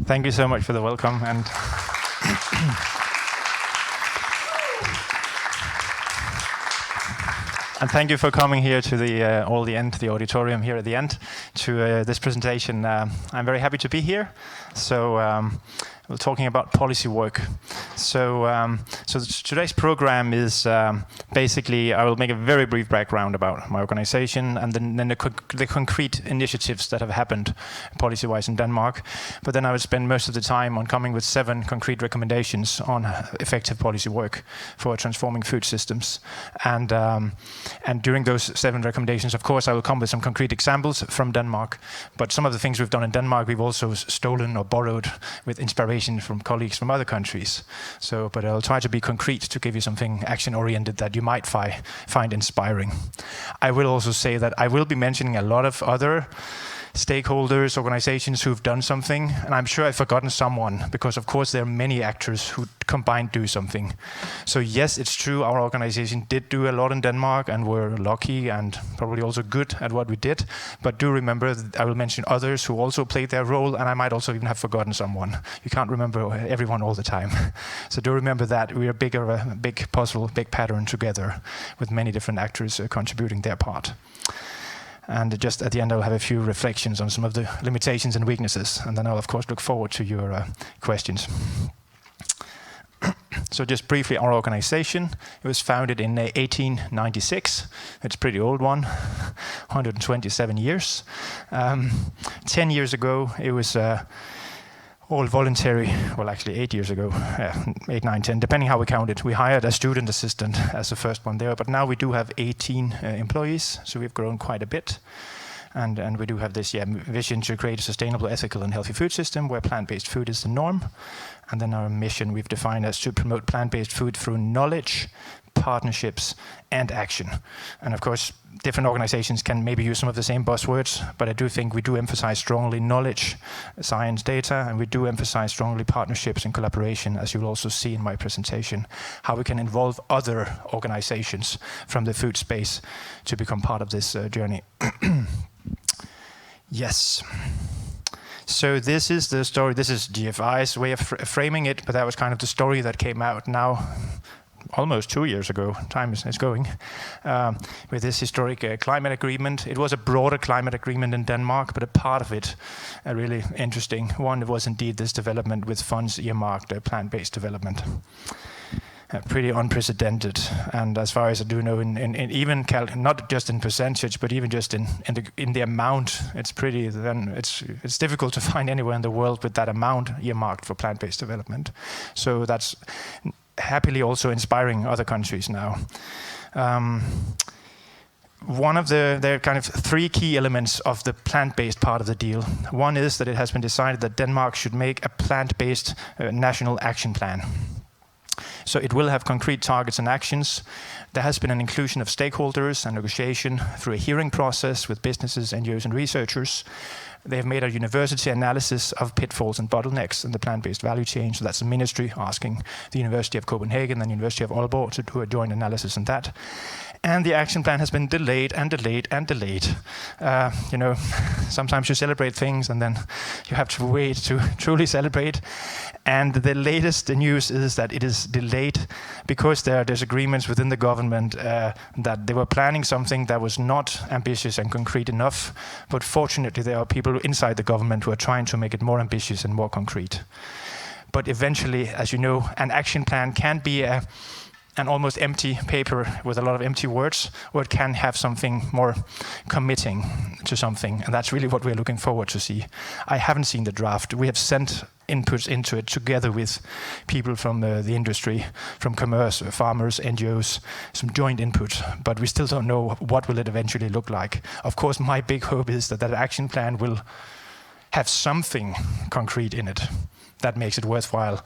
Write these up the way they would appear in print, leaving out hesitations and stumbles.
Thank you so much for the welcome, and and thank you for coming here to the auditorium here at the end to this presentation. I'm very happy to be here. So we're talking about policy work. So today's program is basically, I will make a very brief background about my organization and then the concrete initiatives that have happened policy-wise in Denmark. But then I will spend most of the time on coming with 7 concrete recommendations on effective policy work for transforming food systems. And during those 7 recommendations, of course, I will come with some concrete examples from Denmark. But some of the things we've done in Denmark, we've also stolen or borrowed with inspiration from colleagues from other countries. But I'll try to be concrete to give you something action-oriented that you might find inspiring. I will also say that I will be mentioning a lot of other stakeholders, organizations who've done something, and I'm sure I've forgotten someone, because of course there are many actors who combined do something. So yes, it's true, our organization did do a lot in Denmark, and we're lucky and probably also good at what we did, but do remember that I will mention others who also played their role, and I might also even have forgotten someone. You can't remember everyone all the time. So do remember that we are a big puzzle, big pattern together, with many different actors contributing their part. And just at the end, I'll have a few reflections on some of the limitations and weaknesses. And then I'll, of course, look forward to your questions. So just briefly, our organization, it was founded in 1896. It's a pretty old one, 127 years. 10 years ago, it was all voluntary, well actually 8 years ago, 8, 9, 10, depending how we count it. We hired a student assistant as the first one there, but now we do have 18 employees, so we've grown quite a bit. And we do have this vision to create a sustainable, ethical and healthy food system where plant-based food is the norm. And then our mission we've defined as to promote plant-based food through knowledge, partnerships and action. And of course, different organizations can maybe use some of the same buzzwords, but I do think we do emphasize strongly knowledge, science, data, and we do emphasize strongly partnerships and collaboration, as you'll also see in my presentation, how we can involve other organizations from the food space to become part of this journey. Yes. So this is the story. This is GFI's way of framing it, but that was kind of the story that came out now almost 2 years ago. Time is going. With this historic climate agreement. It was a broader climate agreement in Denmark, but a part of it, a really interesting one, was indeed this development with funds earmarked plant-based development. Pretty unprecedented, and as far as I do know, in even not just in percentage, but even just in the amount, it's pretty. Then it's difficult to find anywhere in the world with that amount earmarked for plant-based development. So that's happily also inspiring other countries now. One of there are kind of 3 key elements of the plant-based part of the deal. One is that it has been decided that Denmark should make a plant-based national action plan. So it will have concrete targets and actions. There has been an inclusion of stakeholders and negotiation through a hearing process with businesses, NGOs and researchers. They have made a university analysis of pitfalls and bottlenecks in the plant-based value chain. So that's the ministry asking the University of Copenhagen and the University of Aalborg to do a joint analysis on that. And the action plan has been delayed and delayed and delayed. Sometimes you celebrate things and then you have to wait to truly celebrate. And the latest news is that it is delayed because there are disagreements within the government that they were planning something that was not ambitious and concrete enough. But fortunately, there are people inside the government who are trying to make it more ambitious and more concrete. But eventually, as you know, an action plan can be an almost empty paper with a lot of empty words, or it can have something more committing to something. And that's really what we're looking forward to see. I haven't seen the draft. We have sent inputs into it together with people from the industry, from commerce, farmers, NGOs, some joint input, but we still don't know what will it eventually look like. Of course, my big hope is that action plan will have something concrete in it that makes it worthwhile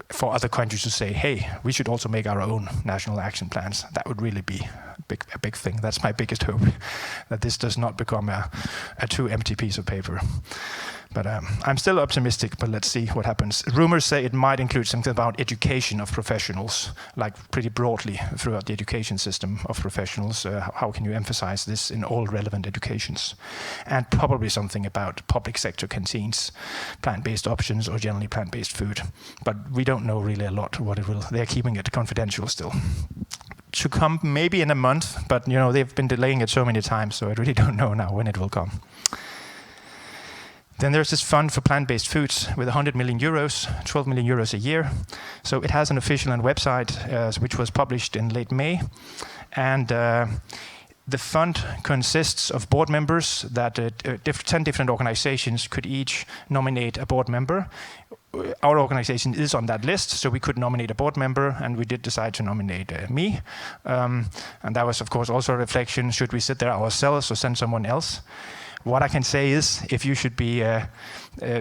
for other countries to say, hey, we should also make our own national action plans. That would really be a big thing. That's my biggest hope, that this does not become a too empty piece of paper. But I'm still optimistic, but let's see what happens. Rumors say it might include something about education of professionals, like pretty broadly throughout the education system of professionals. How can you emphasize this in all relevant educations? And probably something about public sector canteens, plant-based options, or generally plant-based food. But we don't know really a lot what it will. They're keeping it confidential still. To come maybe in a month, but they've been delaying it so many times, so I really don't know now when it will come. Then there's this fund for plant-based foods with 100 million euros, 12 million euros a year. So it has an official website, which was published in late May. And the fund consists of board members that 10 different organizations could each nominate a board member. Our organization is on that list, so we could nominate a board member, and we did decide to nominate me. And that was, of course, also a reflection, should we sit there ourselves or send someone else? What I can say is, if you should be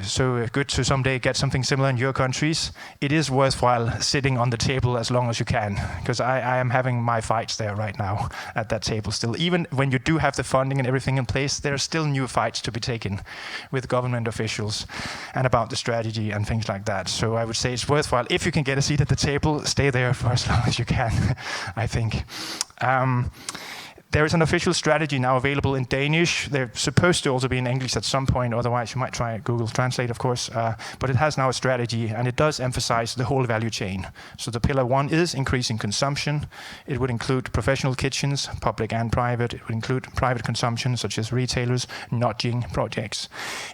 so good to someday get something similar in your countries, it is worthwhile sitting on the table as long as you can, because I am having my fights there right now at that table still. Even when you do have the funding and everything in place, there are still new fights to be taken with government officials and about the strategy and things like that. So I would say it's worthwhile, if you can get a seat at the table, stay there for as long as you can, I think. There is an official strategy now available in Danish. They're supposed to also be in English at some point, otherwise you might try Google Translate, of course. But it has now a strategy, and it does emphasize the whole value chain. So the pillar 1 is increasing consumption. It would include professional kitchens, public and private. It would include private consumption, such as retailers, nudging projects.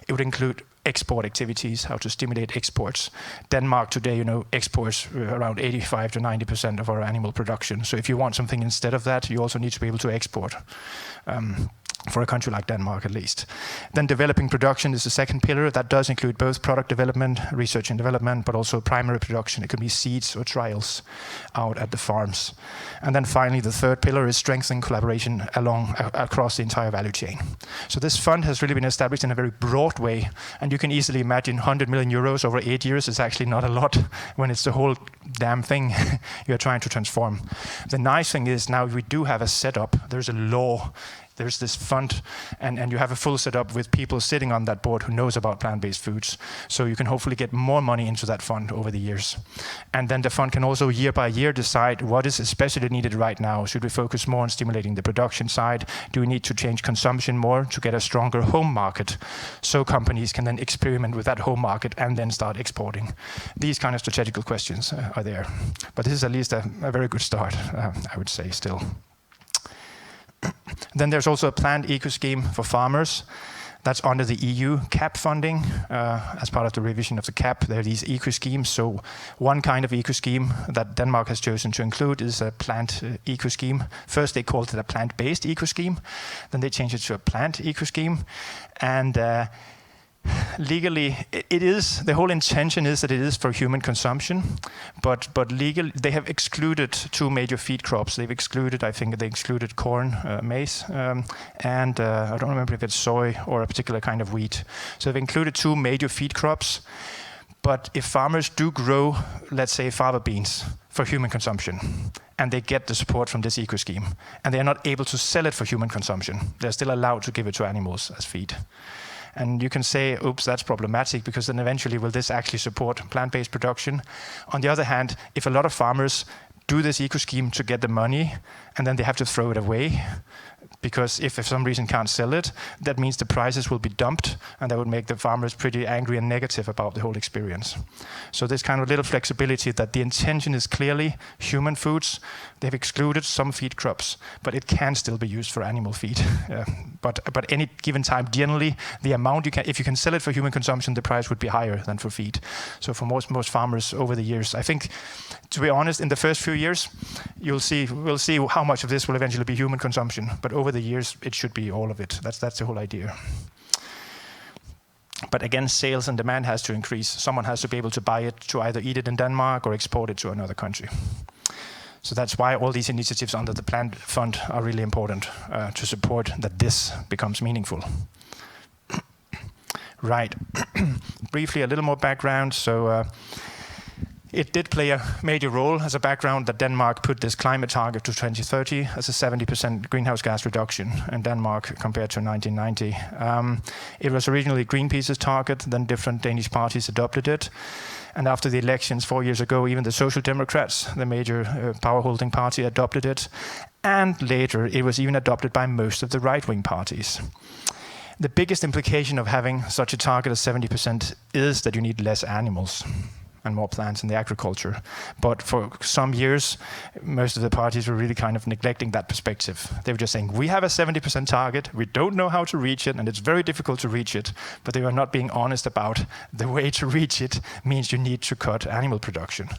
It would include export activities, how to stimulate exports. Denmark today, exports around 85 to 90% of our animal production. So if you want something instead of that, you also need to be able to export. For a country like Denmark, at least. Then developing production is the second pillar. That does include both product development, research and development, but also primary production. It could be seeds or trials out at the farms. And then finally, the third pillar is strengthening collaboration across the entire value chain. So this fund has really been established in a very broad way, and you can easily imagine 100 million euros over 8 years is actually not a lot when it's the whole damn thing you're trying to transform. The nice thing is now we do have a setup. There's a law. There's this fund, and you have a full setup with people sitting on that board who knows about plant-based foods. So you can hopefully get more money into that fund over the years. And then the fund can also year by year decide what is especially needed right now. Should we focus more on stimulating the production side? Do we need to change consumption more to get a stronger home market? So companies can then experiment with that home market and then start exporting. These kind of strategical questions are there. But this is at least a very good start, I would say still. Then there's also a planned eco-scheme for farmers. That's under the EU CAP funding. As part of the revision of the CAP, there are these eco-schemes. So one kind of eco-scheme that Denmark has chosen to include is a plant eco-scheme. First they called it a plant-based eco-scheme. Then they changed it to a plant eco-scheme. And legally, it is, the whole intention is that it is for human consumption, but legally they have excluded 2 major feed crops. They've excluded, I think they excluded corn, maize, and I don't remember if it's soy or a particular kind of wheat. So they've included 2 major feed crops. But if farmers do grow, let's say, fava beans for human consumption, and they get the support from this eco-scheme, and they're not able to sell it for human consumption, they're still allowed to give it to animals as feed. And you can say, oops, that's problematic, because then eventually will this actually support plant-based production? On the other hand, if a lot of farmers do this eco-scheme to get the money, and then they have to throw it away, because if for some reason can't sell it, that means the prices will be dumped, and that would make the farmers pretty angry and negative about the whole experience. So this kind of little flexibility that the intention is clearly human foods. They've excluded some feed crops, but it can still be used for animal feed. But any given time, generally, the amount if you can sell it for human consumption, the price would be higher than for feed. So for most farmers over the years, I think, to be honest, in the first few years, we'll see how much of this will eventually be human consumption. But over the years, it should be all of it. That's the whole idea. But again, sales and demand has to increase. Someone has to be able to buy it to either eat it in Denmark or export it to another country. So that's why all these initiatives under the Plant Fund are really important to support that this becomes meaningful. Right. Briefly, a little more background. So It did play a major role as a background that Denmark put this climate target to 2030 as a 70% greenhouse gas reduction in Denmark compared to 1990. It was originally Greenpeace's target, then different Danish parties adopted it. And after the elections 4 years ago, even the Social Democrats, the major power-holding party, adopted it. And later, it was even adopted by most of the right-wing parties. The biggest implication of having such a target of 70% is that you need less animals and more plants in the agriculture. But for some years, most of the parties were really kind of neglecting that perspective. They were just saying, we have a 70% target, we don't know how to reach it, and it's very difficult to reach it, but they were not being honest about the way to reach it means you need to cut animal production.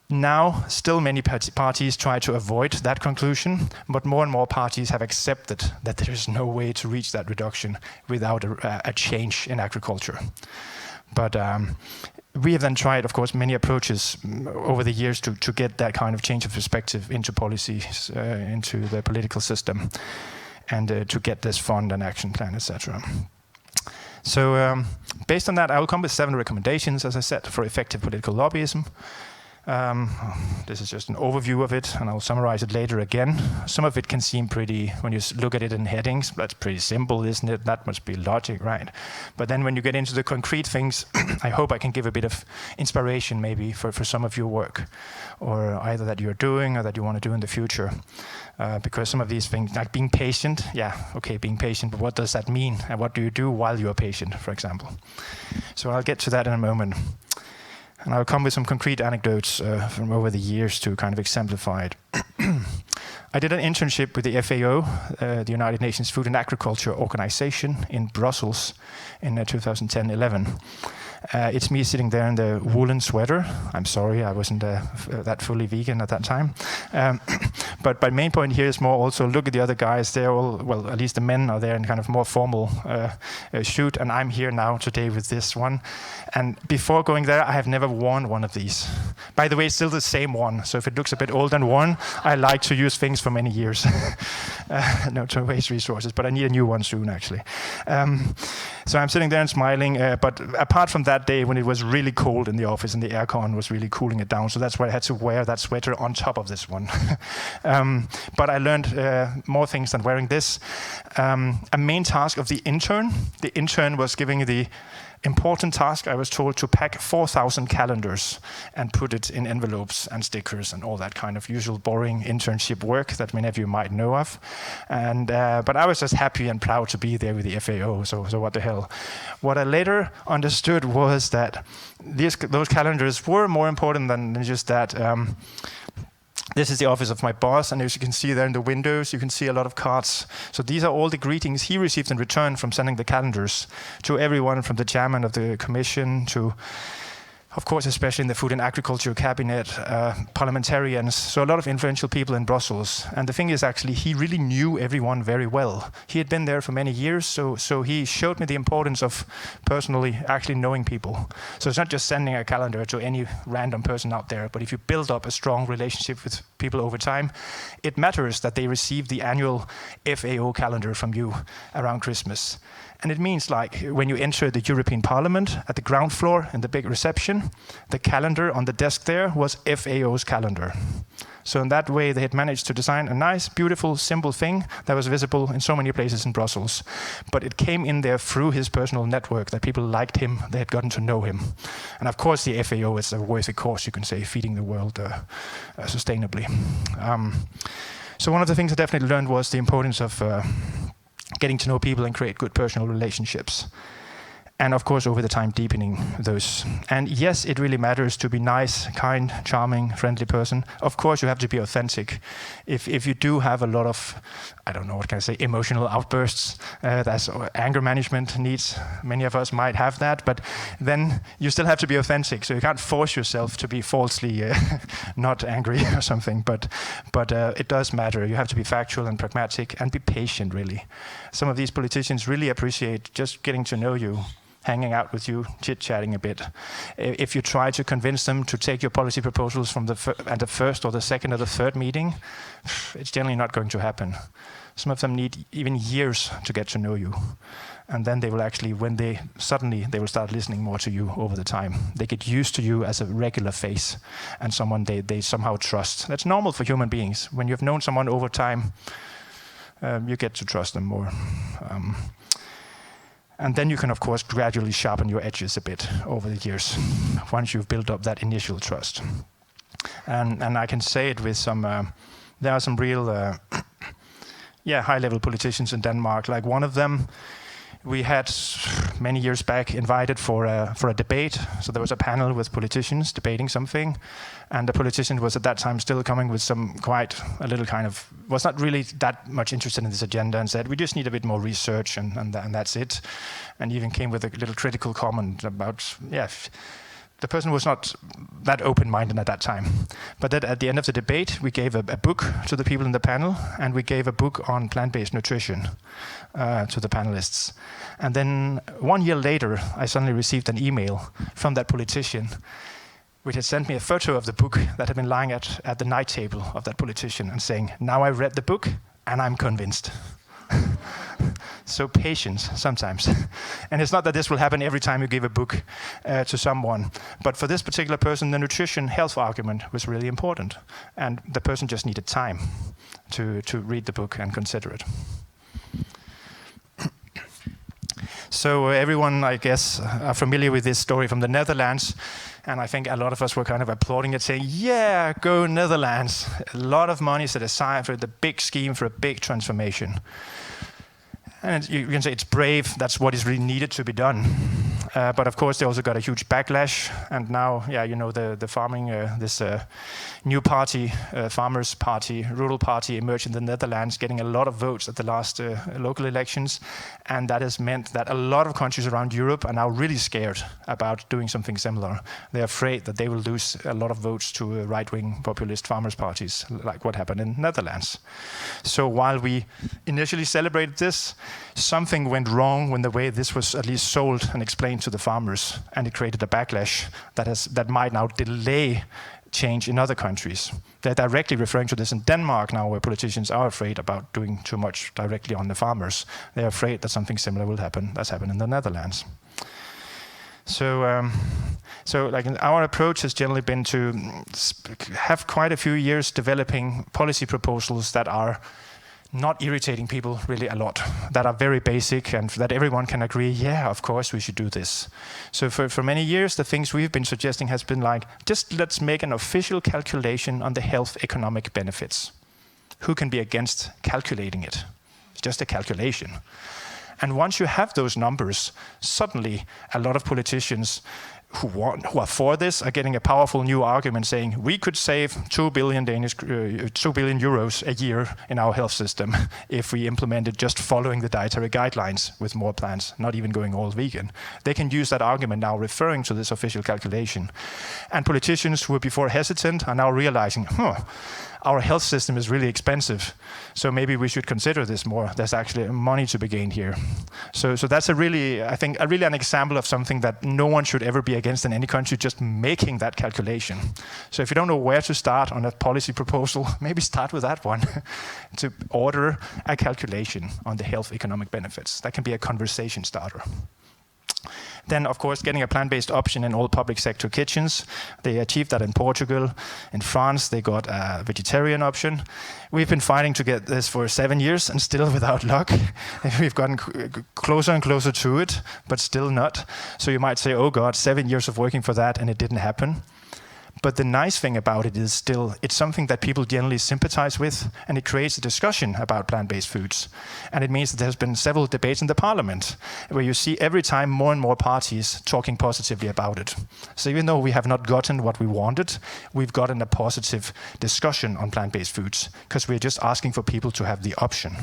Now, still many parties try to avoid that conclusion, but more and more parties have accepted that there is no way to reach that reduction without a change in agriculture. But we have then tried, of course, many approaches over the years to get that kind of change of perspective into policies, into the political system, and to get this fund and action plan, etc. So based on that, I will come with 7 recommendations, as I said, for effective political lobbyism. This is just an overview of it, and I'll summarize it later again. Some of it can seem pretty, when you look at it in headings, that's pretty simple, isn't it? That must be logic, right? But then when you get into the concrete things, I hope I can give a bit of inspiration maybe for some of your work, or either that you're doing or that you want to do in the future. Because some of these things, like being patient, yeah, okay, being patient, but what does that mean? And what do you do while you're patient, for example? So I'll get to that in a moment. And I'll come with some concrete anecdotes from over the years to kind of exemplify it. I did an internship with the FAO, the United Nations Food and Agriculture Organization, in Brussels in 2010-11. It's me sitting there in the woolen sweater. I'm sorry, I wasn't that fully vegan at that time. But my main point here is more also look at the other guys. They're all, well, at least the men are there in kind of more formal suit, and I'm here now today with this one. And before going there, I have never worn one of these. By the way, it's still the same one, so if it looks a bit old and worn, I like to use things for many years. Not to waste resources, but I need a new one soon, actually. So I'm sitting there and smiling, but apart from that day when it was really cold in the office and the aircon was really cooling it down, so that's why I had to wear that sweater on top of this one. But I learned more things than wearing this. A main task of the intern was giving the important task, I was told, to pack 4,000 calendars and put it in envelopes and stickers and all that kind of usual boring internship work that many of you might know of. And but I was just happy and proud to be there with the FAO, so what the hell. What I later understood was that those calendars were more important than just that. This is the office of my boss, and as you can see there in the windows, you can see a lot of cards. So these are all the greetings he received in return from sending the calendars to everyone from the chairman of the commission to, of course, especially in the Food and Agriculture Cabinet, parliamentarians, so a lot of influential people in Brussels. And the thing is, actually, he really knew everyone very well. He had been there for many years, so he showed me the importance of personally actually knowing people. So it's not just sending a calendar to any random person out there, but if you build up a strong relationship with people over time, it matters that they receive the annual FAO calendar from you around Christmas. And it means, like, when you enter the European Parliament at the ground floor in the big reception, the calendar on the desk there was FAO's calendar. So in that way, they had managed to design a nice, beautiful, simple thing that was visible in so many places in Brussels. But it came in there through his personal network, that people liked him, they had gotten to know him. And of course, the FAO is a worthy cause, you can say, feeding the world sustainably. So one of the things I definitely learned was the importance of getting to know people and create good personal relationships. And of course, over the time, deepening those. And yes, it really matters to be nice, kind, charming, friendly person. Of course, you have to be authentic. If you do have a lot of, I don't know, what can I say, emotional outbursts, that's anger management needs, many of us might have that, but then you still have to be authentic. So you can't force yourself to be falsely not angry or something, but it does matter. You have to be factual and pragmatic and be patient, really. Some of these politicians really appreciate just getting to know you, hanging out with you, chit-chatting a bit. If you try to convince them to take your policy proposals from at the first or the second or the third meeting, it's generally not going to happen. Some of them need even years to get to know you. And then they will actually, when they will start listening more to you over the time. They get used to you as a regular face and someone they somehow trust. That's normal for human beings. When you've known someone over time, you get to trust them more. And then you can, of course, gradually sharpen your edges a bit over the years, once you've built up that initial trust. And I can say it with some, there are some real high-level politicians in Denmark. Like one of them, we had many years back invited for a debate. So there was a panel with politicians debating something, and the politician was at that time still coming with was not really that much interested in this agenda, and said, we just need a bit more research, and that's it. And even came with a little critical comment about, the person was not that open-minded at that time. But then at the end of the debate, we gave a book to the people in the panel, and we gave a book on plant-based nutrition to the panelists. And then 1 year later, I suddenly received an email from that politician, which had sent me a photo of the book that had been lying at the night table of that politician, and saying, now I read the book, and I'm convinced. So patience sometimes. And it's not that this will happen every time you give a book to someone, but for this particular person, the nutrition health argument was really important, and the person just needed time to read the book and consider it. So everyone, I guess, are familiar with this story from the Netherlands, and I think a lot of us were kind of applauding it, saying, yeah, go Netherlands. A lot of money set aside for the big scheme, for a big transformation. And you can say it's brave, that's what is really needed to be done. But of course, they also got a huge backlash. And now, the farming, this new party, Farmers' Party, Rural Party, emerged in the Netherlands, getting a lot of votes at the last local elections. And that has meant that a lot of countries around Europe are now really scared about doing something similar. They're afraid that they will lose a lot of votes to right-wing populist farmers' parties, like what happened in the Netherlands. So while we initially celebrated this, something went wrong when the way this was at least sold and explained to the farmers, and it created a backlash that might now delay change in other countries. They're directly referring to this in Denmark now, where politicians are afraid about doing too much directly on the farmers. They're afraid that something similar will happen. That's happened in the Netherlands. So our approach has generally been to have quite a few years developing policy proposals that are not irritating people really a lot, that are very basic and that everyone can agree, yeah, of course we should do this. So for many years, the things we've been suggesting has been like, just let's make an official calculation on the health economic benefits. Who can be against calculating it? It's just a calculation. And once you have those numbers, suddenly a lot of politicians who are for this are getting a powerful new argument saying we could save 2 billion euros a year in our health system if we implemented just following the dietary guidelines with more plants, not even going all vegan. They can use that argument now referring to this official calculation. And politicians who were before hesitant are now realizing, our health system is really expensive, so maybe we should consider this more. There's actually money to be gained here. So that's I think an example of something that no one should ever be against in any country, just making that calculation. So if you don't know where to start on a policy proposal, maybe start with that one, to order a calculation on the health economic benefits. That can be a conversation starter. Then, of course, getting a plant-based option in all public sector kitchens. They achieved that in Portugal. In France, they got a vegetarian option. We've been fighting to get this for 7 years and still without luck. We've gotten closer and closer to it, but still not. So you might say, oh God, 7 years of working for that and it didn't happen. But the nice thing about it is still, it's something that people generally sympathize with, and it creates a discussion about plant-based foods. And it means that there's been several debates in the parliament, where you see every time more and more parties talking positively about it. So even though we have not gotten what we wanted, we've gotten a positive discussion on plant-based foods, because we're just asking for people to have the option.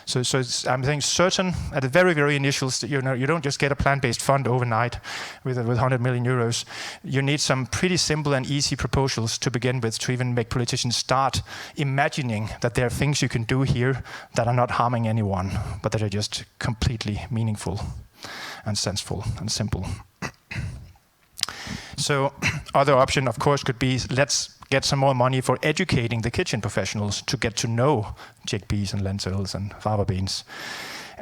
So I'm saying certain, at the very, very initial, you don't just get a plant-based fund overnight with 100 million euros. You need some pretty simple and easy proposals to begin with to even make politicians start imagining that there are things you can do here that are not harming anyone, but that are just completely meaningful and senseful and simple. So other option, of course, could be let's get some more money for educating the kitchen professionals to get to know chickpeas and lentils and fava beans.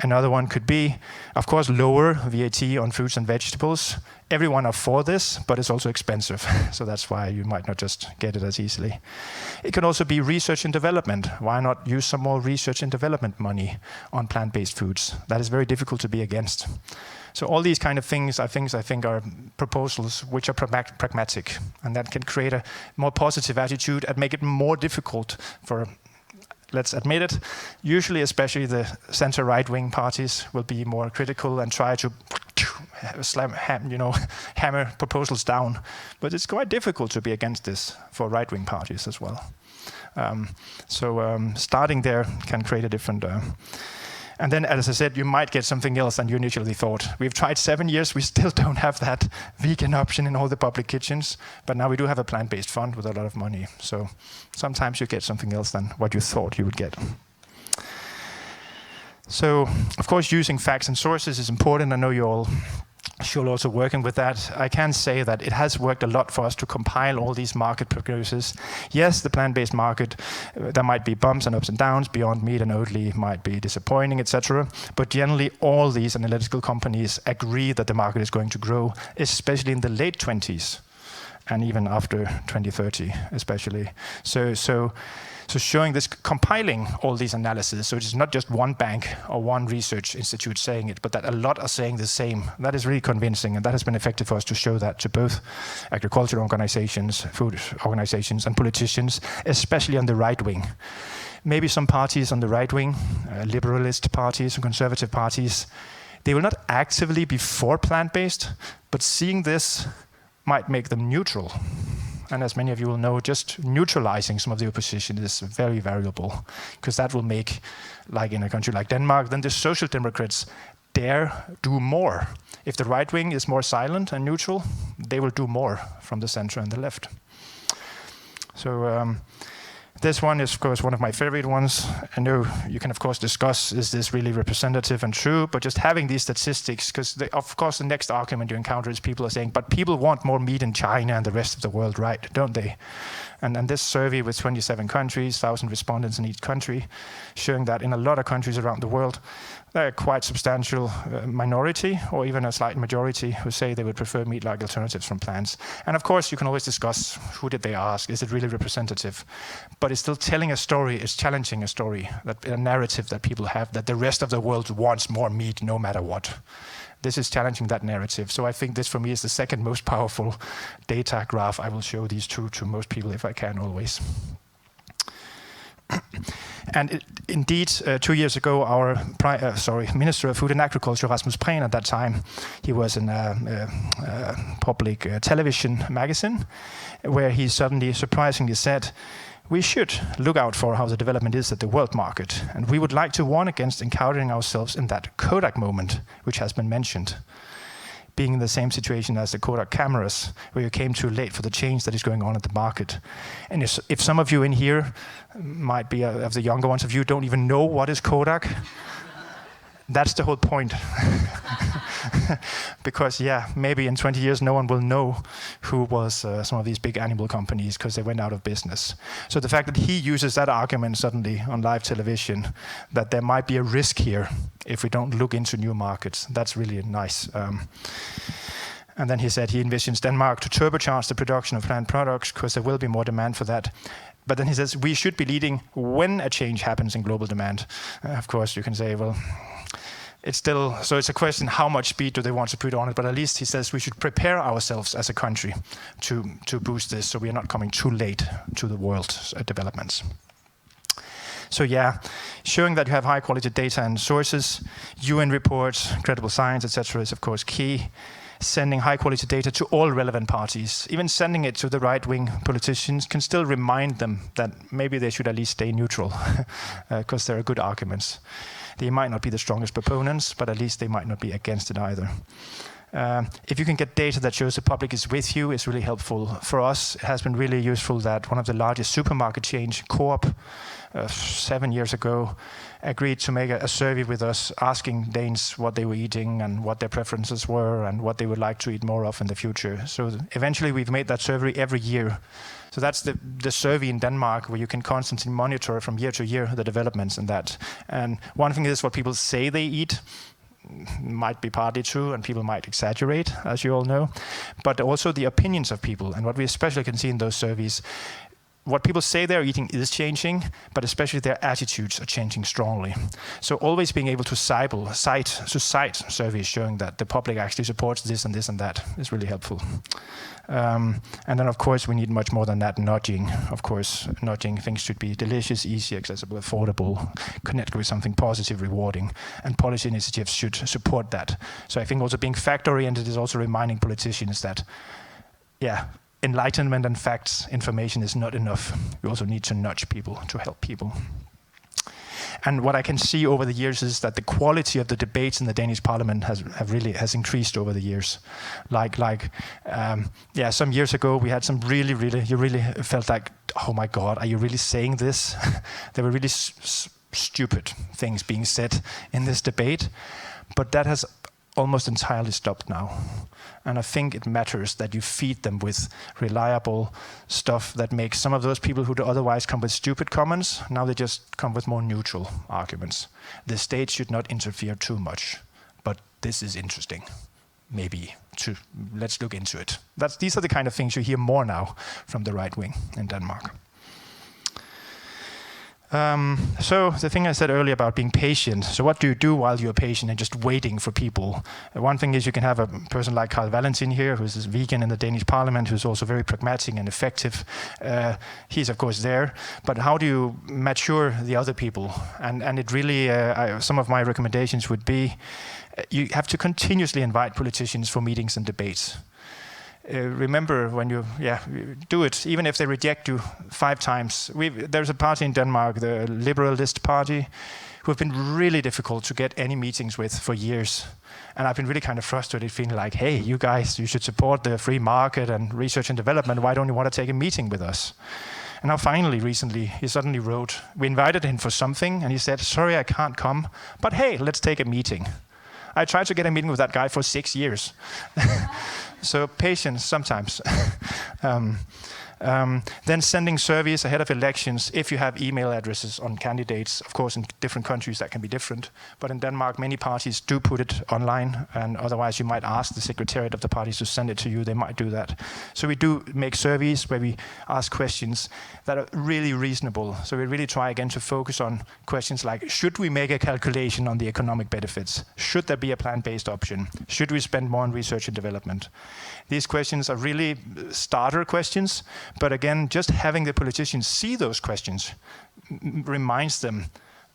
Another one could be, of course, lower VAT on fruits and vegetables. Everyone are for this, but it's also expensive. So that's why you might not just get it as easily. It could also be research and development. Why not use some more research and development money on plant-based foods? That is very difficult to be against. So all these kind of things I think are proposals which are pragmatic, and that can create a more positive attitude and make it more difficult for, let's admit it, usually especially the center-right-wing parties will be more critical and try to hammer proposals down. But it's quite difficult to be against this for right-wing parties as well. Starting there can create a different... And then, as I said, you might get something else than you initially thought. We've tried 7 years, we still don't have that vegan option in all the public kitchens, but now we do have a plant-based fund with a lot of money. So sometimes you get something else than what you thought you would get. So, of course, using facts and sources is important. I know you're all sure also working with that. I can say that it has worked a lot for us to compile all these market prognosis. Yes, the plant-based market, there might be bumps and ups and downs. Beyond Meat and Oatly might be disappointing, etc. But generally, all these analytical companies agree that the market is going to grow, especially in the late 20s and even after 2030, especially. So showing this, compiling all these analyses, so it's not just one bank or one research institute saying it, but that a lot are saying the same. That is really convincing, and that has been effective for us to show that to both agricultural organizations, food organizations, and politicians, especially on the right wing. Maybe some parties on the right wing, liberalist parties and conservative parties, they will not actively be for plant-based, but seeing this might make them neutral. And as many of you will know, just neutralizing some of the opposition is very valuable, because that will make, like in a country like Denmark, then the Social Democrats dare do more. If the right wing is more silent and neutral, they will do more from the center and the left. So this one is, of course, one of my favorite ones. I know you can, of course, discuss, is this really representative and true? But just having these statistics, because, of course, the next argument you encounter is people are saying, but people want more meat in China and the rest of the world, right? Don't they? And this survey with 27 countries, 1,000 respondents in each country, showing that in a lot of countries around the world, there are quite substantial minority or even a slight majority who say they would prefer meat-like alternatives from plants. And of course, you can always discuss who did they ask, is it really representative? But it's still telling a story, it's challenging a story, that a narrative that people have, that the rest of the world wants more meat no matter what. This is challenging that narrative. So I think this for me is the second most powerful data graph. I will show these two to most people if I can always. And indeed, 2 years ago, our Minister of Food and Agriculture, Rasmus Prehn, at that time, he was in a public television magazine, where he suddenly, surprisingly said, we should look out for how the development is at the world market, and we would like to warn against encountering ourselves in that Kodak moment, which has been mentioned. Being in the same situation as the Kodak cameras, where you came too late for the change that is going on at the market. And if some of you in here, might be of the younger ones of you, don't even know what is Kodak, that's the whole point. Because, yeah, maybe in 20 years no one will know who was some of these big animal companies, because they went out of business. So the fact that he uses that argument suddenly on live television, that there might be a risk here if we don't look into new markets, that's really nice. And then he said he envisions Denmark to turbocharge the production of plant products, because there will be more demand for that. But then he says we should be leading when a change happens in global demand. Of course, you can say, well, it's still, so it's a question, how much speed do they want to put on it? But at least he says we should prepare ourselves as a country to boost this, so we are not coming too late to the world's developments. So yeah, showing that you have high quality data and sources, UN reports, credible science, etc. is of course key. Sending high quality data to all relevant parties, even sending it to the right-wing politicians, can still remind them that maybe they should at least stay neutral, because there are good arguments. They might not be the strongest proponents, but at least they might not be against it either. If you can get data that shows the public is with you, it's really helpful. For us, it has been really useful that one of the largest supermarket chains, Coop, 7 years ago, agreed to make a survey with us asking Danes what they were eating and what their preferences were and what they would like to eat more of in the future. So eventually we've made that survey every year. So that's the survey in Denmark where you can constantly monitor from year to year the developments in that. And one thing is what people say they eat might be partly true and people might exaggerate, as you all know, but also the opinions of people. And what we especially can see in those surveys, what people say they're eating is changing, but especially their attitudes are changing strongly. So always being able to cite surveys showing that the public actually supports this and this and that is really helpful. And then of course we need much more than that, nudging. Of course, nudging things should be delicious, easy, accessible, affordable, connect with something positive, rewarding, and policy initiatives should support that. So I think also being fact-oriented is also reminding politicians that, enlightenment and facts, information is not enough. We also need to nudge people, to help people. And what I can see over the years is that the quality of the debates in the Danish parliament has increased over the years. Some years ago we had some you really felt like, oh my God, are you really saying this? There were really stupid things being said in this debate, but that has almost entirely stopped now. And I think it matters that you feed them with reliable stuff that makes some of those people who would otherwise come with stupid comments, now they just come with more neutral arguments. The state should not interfere too much, but this is interesting. Maybe let's look into it. These are the kind of things you hear more now from the right wing in Denmark. So the thing I said earlier about being patient. So what do you do while you're patient and just waiting for people? One thing is you can have a person like Carl Valentin here, who's a vegan in the Danish parliament, who's also very pragmatic and effective. He's of course there, but how do you mature the other people? And it really, some of my recommendations would be, you have to continuously invite politicians for meetings and debates. Remember when you do it, even if they reject you 5 times. There's a party in Denmark, the Liberalist Party, who have been really difficult to get any meetings with for years. And I've been really kind of frustrated, feeling like, hey, you guys, you should support the free market and research and development. Why don't you want to take a meeting with us? And now finally, recently, he suddenly wrote, we invited him for something, and he said, sorry, I can't come, but hey, let's take a meeting. I tried to get a meeting with that guy for 6 years. So patience sometimes. Then sending surveys ahead of elections if you have email addresses on candidates. Of course, in different countries that can be different. But in Denmark, many parties do put it online, and otherwise you might ask the secretariat of the parties to send it to you. They might do that. So we do make surveys where we ask questions that are really reasonable. So we really try again to focus on questions like, should we make a calculation on the economic benefits? Should there be a plant-based option? Should we spend more on research and development? These questions are really starter questions, but again, just having the politicians see those questions reminds them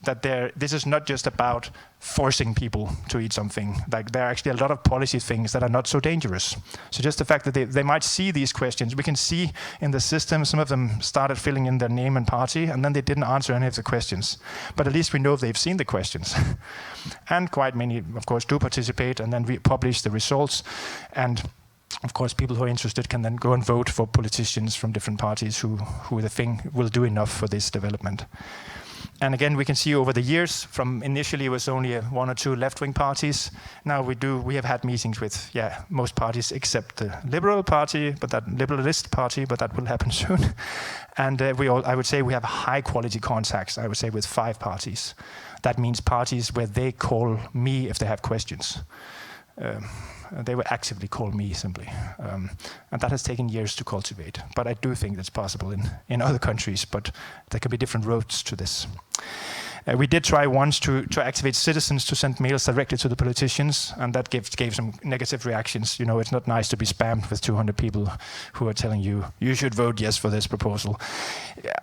that this is not just about forcing people to eat something. Like, there are actually a lot of policy things that are not so dangerous. So just the fact that they might see these questions, we can see in the system some of them started filling in their name and party, and then they didn't answer any of the questions. But at least we know they've seen the questions. And quite many, of course, do participate, and then we publish the results. And of course, people who are interested can then go and vote for politicians from different parties who they think will do enough for this development. And again, we can see over the years, from initially it was only 1 or 2 left-wing parties. Now we have had meetings with most parties except the Liberalist Party, but that will happen soon. And I would say we have high-quality contacts. I would say with 5 parties. That means parties where they call me if they have questions. They will actively call me simply. And that has taken years to cultivate. But I do think that's possible in other countries, but there can be different roads to this. We did try once to activate citizens to send mails directly to the politicians, and that gave some negative reactions. You know, it's not nice to be spammed with 200 people who are telling you should vote yes for this proposal.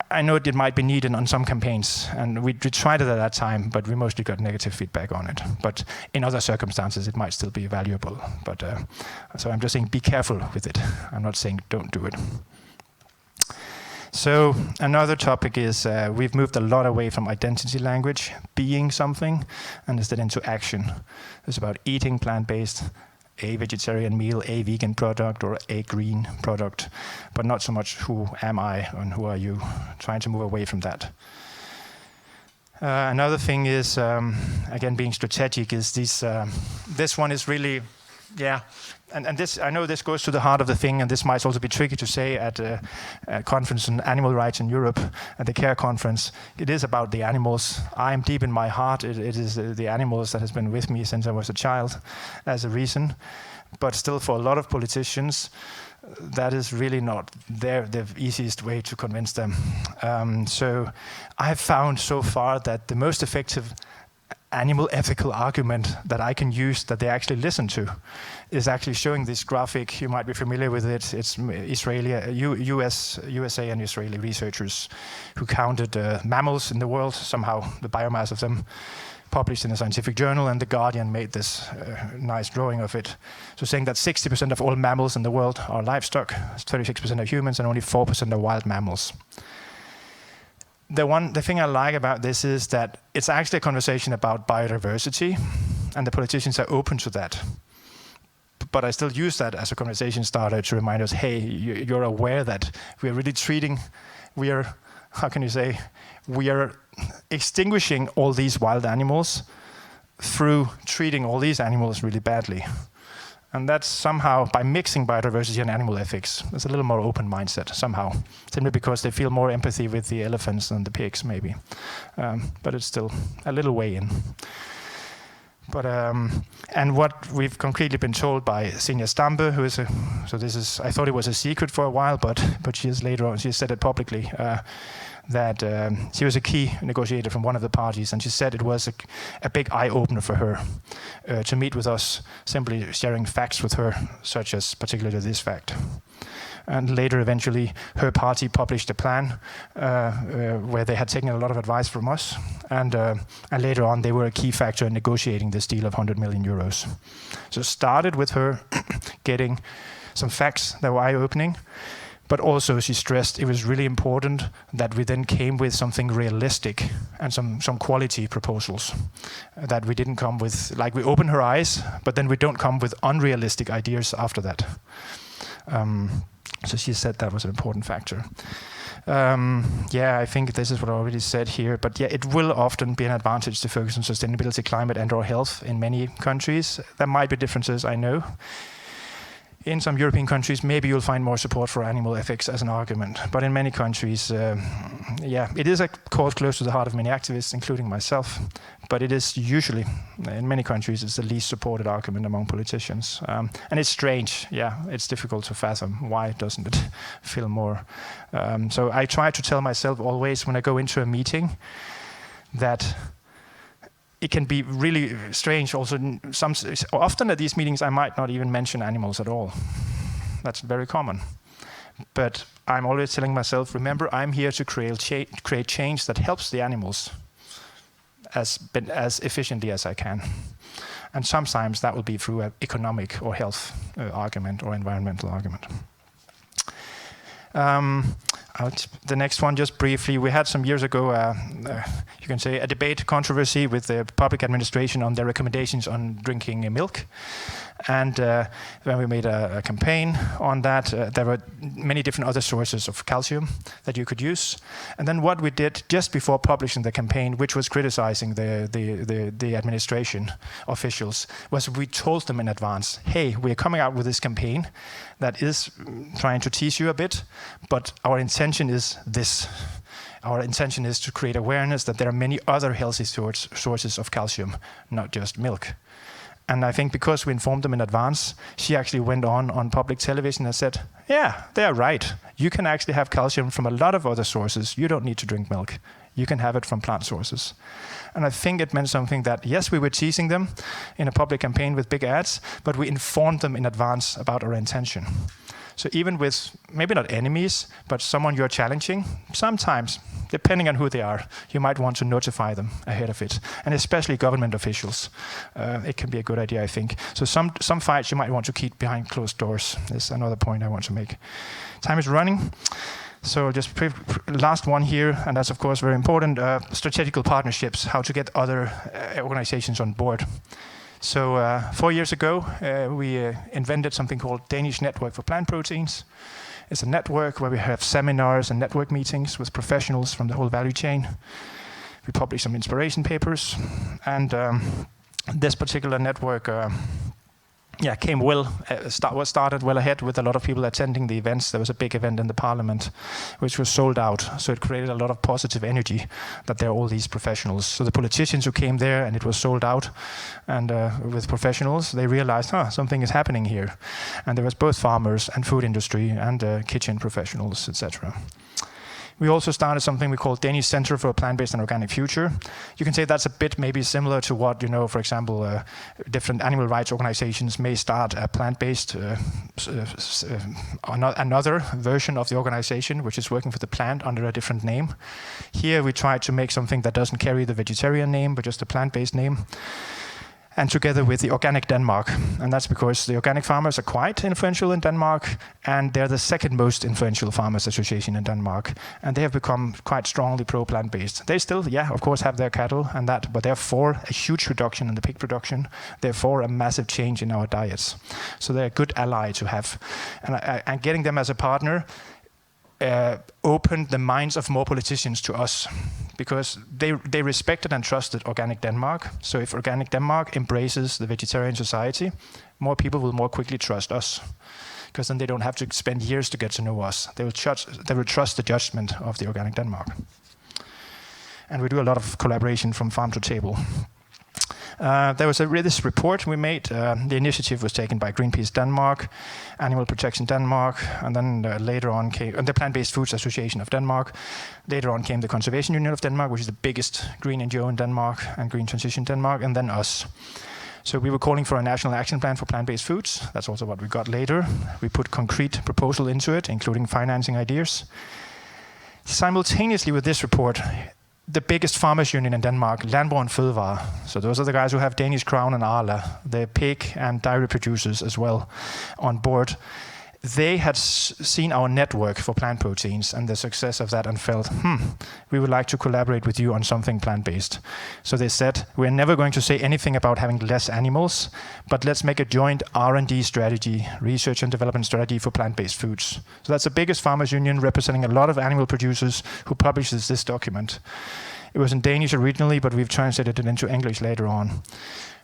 I know it might be needed on some campaigns, and we tried it at that time, but we mostly got negative feedback on it. But in other circumstances, it might still be valuable. But so I'm just saying, be careful with it. I'm not saying don't do it. So another topic is we've moved a lot away from identity language, being something, and instead into action. It's about eating plant-based, a vegetarian meal, a vegan product, or a green product, but not so much who am I and who are you, trying to move away from that. Another thing is, again, being strategic is this one is really, and this, I know this goes to the heart of the thing, and this might also be tricky to say at a conference on animal rights in Europe, at the CARE conference. It is about the animals. I'm deep in my heart. It is the animals that has been with me since I was a child as a reason. But still, for a lot of politicians, that is really not the easiest way to convince them. So I've found so far that the most effective animal ethical argument that I can use that they actually listen to is actually showing this graphic. You might be familiar with it. It's USA and Israeli researchers who counted mammals in the world, somehow the biomass of them, published in a scientific journal, and The Guardian made this nice drawing of it. So saying that 60% of all mammals in the world are livestock, 36% of humans, and only 4% are wild mammals. The thing I like about this is that it's actually a conversation about biodiversity, and the politicians are open to that. But I still use that as a conversation starter to remind us, hey, you're aware that we are really we are extinguishing all these wild animals through treating all these animals really badly. And that's somehow, by mixing biodiversity and animal ethics, there's a little more open mindset somehow, simply because they feel more empathy with the elephants than the pigs, maybe. But it's still a little way in. But and what we've concretely been told by Senja Stampe, who is I thought it was a secret for a while, but she said it publicly, that she was a key negotiator from one of the parties, and she said it was a big eye-opener for her to meet with us, simply sharing facts with her, such as particularly this fact. And later, eventually, her party published a plan where they had taken a lot of advice from us, and later on, they were a key factor in negotiating this deal of 100 million euros. So it started with her getting some facts that were eye-opening, but also she stressed it was really important that we then came with something realistic and some quality proposals. That we didn't come with, like, we open her eyes, but then we don't come with unrealistic ideas after that. So she said that was an important factor. I think this is what I already said here, but it will often be an advantage to focus on sustainability, climate, and/or health in many countries. There might be differences, I know. In some European countries, maybe you'll find more support for animal ethics as an argument. But in many countries, it is a cause close to the heart of many activists, including myself. But it is usually, in many countries, it's the least supported argument among politicians. And it's strange. It's difficult to fathom. Why doesn't it feel more? So I try to tell myself always when I go into a meeting that it can be really strange also. Often at these meetings, I might not even mention animals at all. That's very common. But I'm always telling myself, remember, I'm here to create change that helps the animals as efficiently as I can. And sometimes that will be through an economic or health argument or environmental argument. The next one, just briefly, we had some years ago, you can say, a debate, controversy with the public administration on their recommendations on drinking milk. And when we made a campaign on that, there were many different other sources of calcium that you could use. And then what we did just before publishing the campaign, which was criticizing the administration officials, was we told them in advance, hey, we're coming out with this campaign that is trying to tease you a bit, but our intention is this. Our intention is to create awareness that there are many other healthy sources of calcium, not just milk. And I think because we informed them in advance, she actually went on public television and said, yeah, they're right. You can actually have calcium from a lot of other sources. You don't need to drink milk. You can have it from plant sources. And I think it meant something that, yes, we were teasing them in a public campaign with big ads, but we informed them in advance about our intention. So even with, maybe not enemies, but someone you're challenging, sometimes, depending on who they are, you might want to notify them ahead of it. And especially government officials. It can be a good idea, I think. So some fights you might want to keep behind closed doors. There's another point I want to make. Time is running. So just last one here, and that's of course very important, strategical partnerships, how to get other organizations on board. So 4 years ago, we invented something called Danish Network for Plant Proteins. It's a network where we have seminars and network meetings with professionals from the whole value chain. We publish some inspiration papers, and this particular network came was started well ahead with a lot of people attending the events. There was a big event in the parliament, which was sold out. So it created a lot of positive energy that there are all these professionals. So the politicians who came there and it was sold out, and with professionals, they realized, something is happening here. And there was both farmers and food industry and kitchen professionals, etc. We also started something we call Danish Center for a Plant-Based and Organic Future. You can say that's a bit maybe similar to what, for example, different animal rights organizations may start a plant-based, another version of the organization, which is working for the plant under a different name. Here we try to make something that doesn't carry the vegetarian name, but just a plant-based name. And together with the Organic Denmark. And that's because the organic farmers are quite influential in Denmark, and they're the second most influential farmers association in Denmark. And they have become quite strongly pro-plant-based. They still, of course, have their cattle and that, but they're for a huge reduction in the pig production. They're for a massive change in our diets. So they're a good ally to have. And getting them as a partner opened the minds of more politicians to us, because they respected and trusted Organic Denmark. So if Organic Denmark embraces the vegetarian society, more people will more quickly trust us, because then they don't have to spend years to get to know us. They will trust the judgment of the Organic Denmark. And we do a lot of collaboration from farm to table. There was this report we made. The initiative was taken by Greenpeace Denmark, Animal Protection Denmark, and then later on came the Plant-Based Foods Association of Denmark. Later on came the Conservation Union of Denmark, which is the biggest green NGO in Denmark, and Green Transition Denmark, and then us. So we were calling for a national action plan for plant-based foods. That's also what we got later. We put concrete proposal into it, including financing ideas. Simultaneously with this report, the biggest farmers union in Denmark, Landbrug and Fødevare. So those are the guys who have Danish Crown and Arla, the pig and dairy producers as well on board. They had seen our network for plant proteins and the success of that and felt, we would like to collaborate with you on something plant-based. So they said, we're never going to say anything about having less animals, but let's make a joint R&D strategy, research and development strategy for plant-based foods. So that's the biggest farmers union representing a lot of animal producers who publishes this document. It was in Danish originally, but we've translated it into English later on.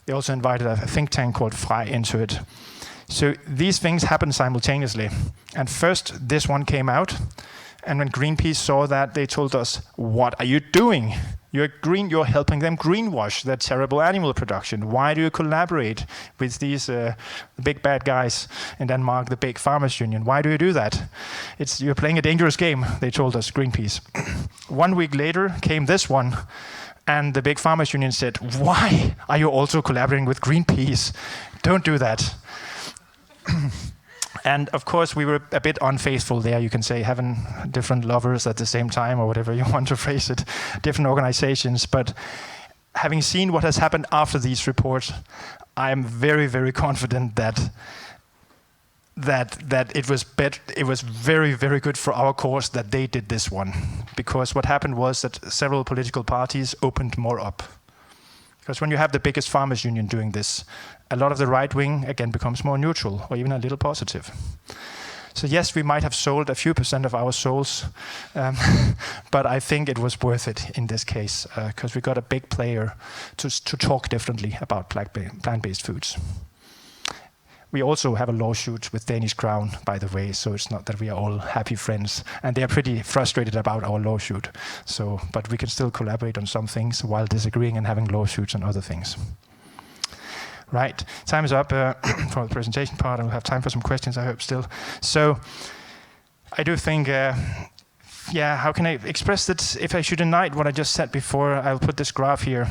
They also invited a think tank called Fry into it. So these things happened simultaneously. And first, this one came out. And when Greenpeace saw that, they told us, what are you doing? You're helping them greenwash their terrible animal production. Why do you collaborate with these big bad guys in Denmark, the big farmers union? Why do you do that? You're playing a dangerous game, they told us, Greenpeace. 1 week later came this one. And the big farmers union said, why are you also collaborating with Greenpeace? Don't do that. And of course, we were a bit unfaithful there, you can say, having different lovers at the same time, or whatever you want to phrase it, different organizations. But having seen what has happened after these reports, I am very, very confident that it was very, very good for our cause that they did this one. Because what happened was that several political parties opened more up. Because when you have the biggest farmers union doing this, a lot of the right wing, again, becomes more neutral or even a little positive. So yes, we might have sold a few % of our souls, but I think it was worth it in this case, because we got a big player to talk differently about plant-based foods. We also have a lawsuit with Danish Crown, by the way, so it's not that we are all happy friends. And they are pretty frustrated about our lawsuit. But we can still collaborate on some things while disagreeing and having lawsuits on other things. Right, time is up for the presentation part. I'll have time for some questions, I hope, still. So I do think, how can I express that? If I should unite what I just said before, I'll put this graph here.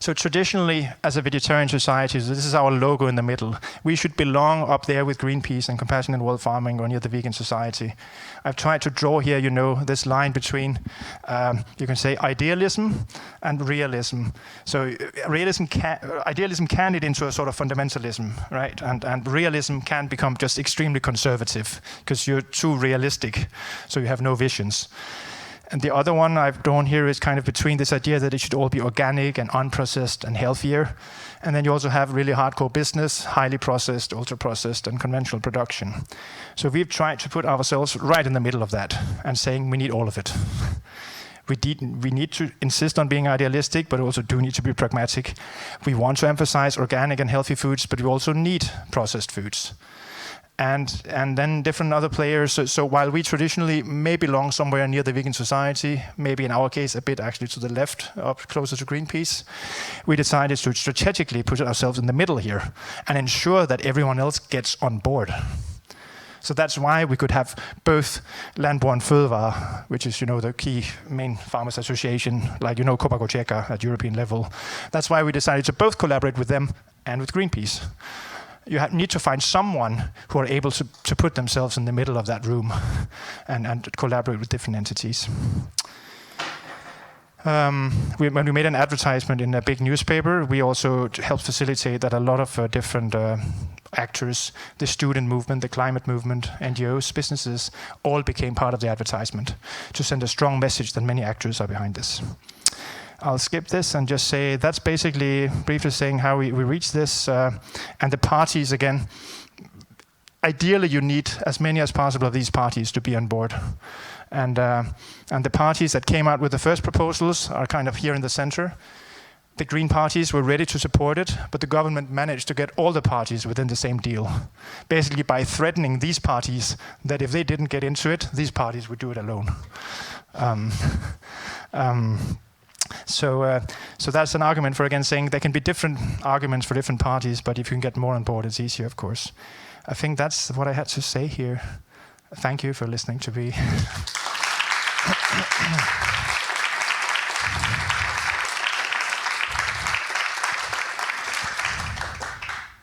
So traditionally, as a vegetarian society, so this is our logo in the middle. We should belong up there with Greenpeace and Compassionate World Farming or near the vegan society. I've tried to draw here, this line between, you can say, idealism and realism. So idealism can lead into a sort of fundamentalism, right? And realism can become just extremely conservative because you're too realistic, so you have no visions. And the other one I've drawn here is kind of between this idea that it should all be organic and unprocessed and healthier. And then you also have really hardcore business, highly processed, ultra-processed, and conventional production. So we've tried to put ourselves right in the middle of that and saying we need all of it. We need to insist on being idealistic, but also do need to be pragmatic. We want to emphasize organic and healthy foods, but we also need processed foods. And then different other players. So while we traditionally may belong somewhere near the vegan society, maybe in our case a bit actually to the left, up closer to Greenpeace, we decided to strategically put ourselves in the middle here and ensure that everyone else gets on board. So that's why we could have both Landbrug and Fødevare, which is, the key main farmers association, like, Copa-Cogeca at European level. That's why we decided to both collaborate with them and with Greenpeace. You need to find someone who are able to put themselves in the middle of that room and collaborate with different entities. When we made an advertisement in a big newspaper, we also helped facilitate that a lot of different actors, the student movement, the climate movement, NGOs, businesses, all became part of the advertisement to send a strong message that many actors are behind this. I'll skip this and just say that's basically briefly saying how we reach this. And the parties, again, ideally you need as many as possible of these parties to be on board. And the parties that came out with the first proposals are kind of here in the center. The Green parties were ready to support it, but the government managed to get all the parties within the same deal, basically by threatening these parties that if they didn't get into it, these parties would do it alone. So that's an argument for, again, saying there can be different arguments for different parties, but if you can get more on board, it's easier, of course. I think that's what I had to say here. Thank you for listening to me.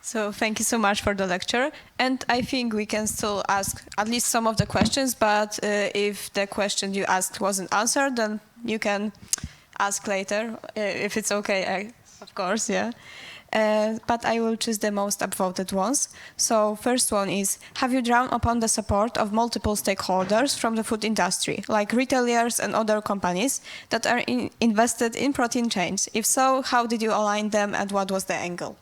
So thank you so much for the lecture. And I think we can still ask at least some of the questions, but if the question you asked wasn't answered, then you can ask later, if it's okay, of course, yeah. But I will choose the most upvoted ones. So first one is, have you drawn upon the support of multiple stakeholders from the food industry, like retailers and other companies that are invested in protein chains? If so, how did you align them and what was the angle?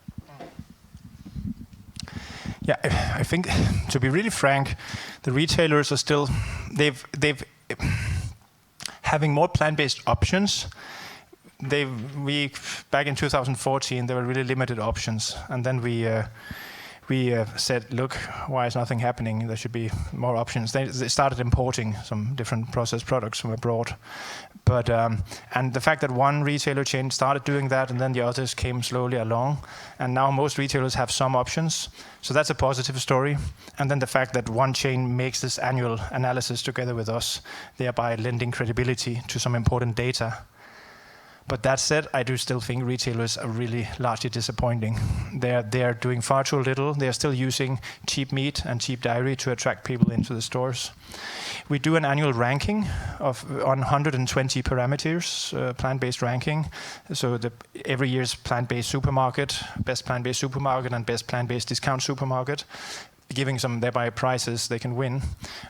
Yeah, I think, to be really frank, the retailers are still, they've having more plant-based options. Back in 2014, there were really limited options, and then we said, look, why is nothing happening? There should be more options. They started importing some different processed products from abroad. But and the fact that one retailer chain started doing that, and then the others came slowly along, and now most retailers have some options. So that's a positive story. And then the fact that one chain makes this annual analysis together with us, thereby lending credibility to some important data. But that said, I do still think retailers are really largely disappointing. They're doing far too little. They're still using cheap meat and cheap dairy to attract people into the stores. We do an annual ranking on 120 parameters, plant-based ranking. So every year's plant-based supermarket, best plant-based supermarket, and best plant-based discount supermarket, giving some thereby prizes they can win.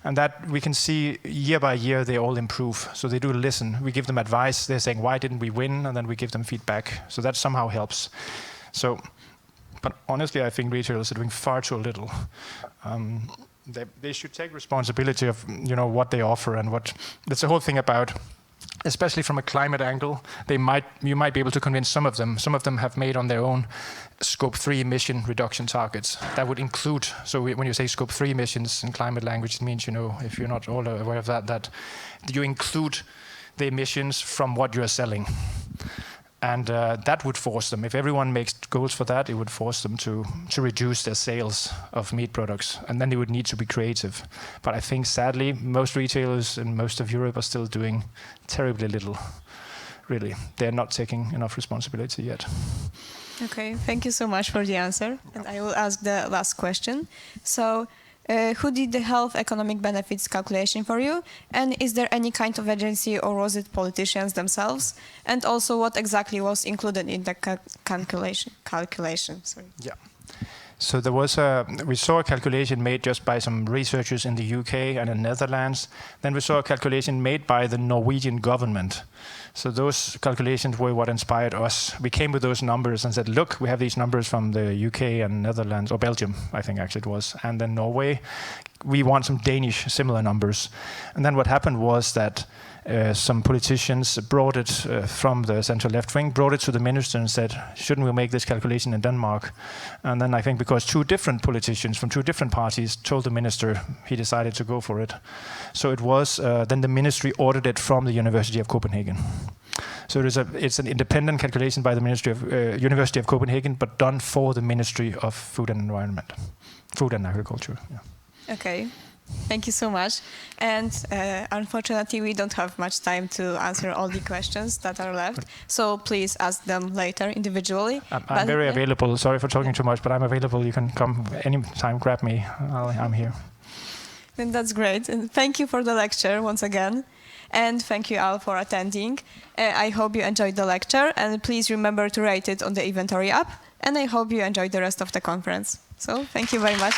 And that we can see year by year they all improve. So they do listen. We give them advice. They're saying, why didn't we win? And then we give them feedback. So that somehow helps. But honestly, I think retailers are doing far too little. They should take responsibility of what they offer and what. That's the whole thing about. Especially from a climate angle, you might be able to convince some of them. Some of them have made on their own Scope 3 emission reduction targets. That would include, so when you say Scope 3 emissions in climate language, it means, if you're not all aware of that you include the emissions from what you're selling. And that would force them, if everyone makes goals for that, it would force them to reduce their sales of meat products. And then they would need to be creative. But I think, sadly, most retailers in most of Europe are still doing terribly little, really. They're not taking enough responsibility yet. Okay, thank you so much for the answer. And I will ask the last question. So, who did the health economic benefits calculation for you? And is there any kind of agency, or was it politicians themselves? And also, what exactly was included in the calculation? Sorry. Yeah. So we saw a calculation made just by some researchers in the UK and the Netherlands. Then we saw a calculation made by the Norwegian government. So those calculations were what inspired us. We came with those numbers and said, look, we have these numbers from the UK and Netherlands, or Belgium, I think actually it was, and then Norway. We want some Danish similar numbers. And then what happened was that some politicians brought it from the central left wing, brought it to the minister and said, shouldn't we make this calculation in Denmark? And then I think because two different politicians from two different parties told the minister, he decided to go for it. So it was, then the ministry ordered it from the University of Copenhagen. So it's an independent calculation by the University of Copenhagen, but done for the Ministry of Food and Environment, Food and Agriculture. Yeah. Okay. Thank you so much. And unfortunately, we don't have much time to answer all the questions that are left. So please ask them later individually. I'm very available. Sorry for talking too much, but I'm available. You can come anytime, grab me. I'm here. Then that's great. And thank you for the lecture once again. And thank you all for attending. I hope you enjoyed the lecture. And please remember to rate it on the Eventory app. And I hope you enjoyed the rest of the conference. So thank you very much.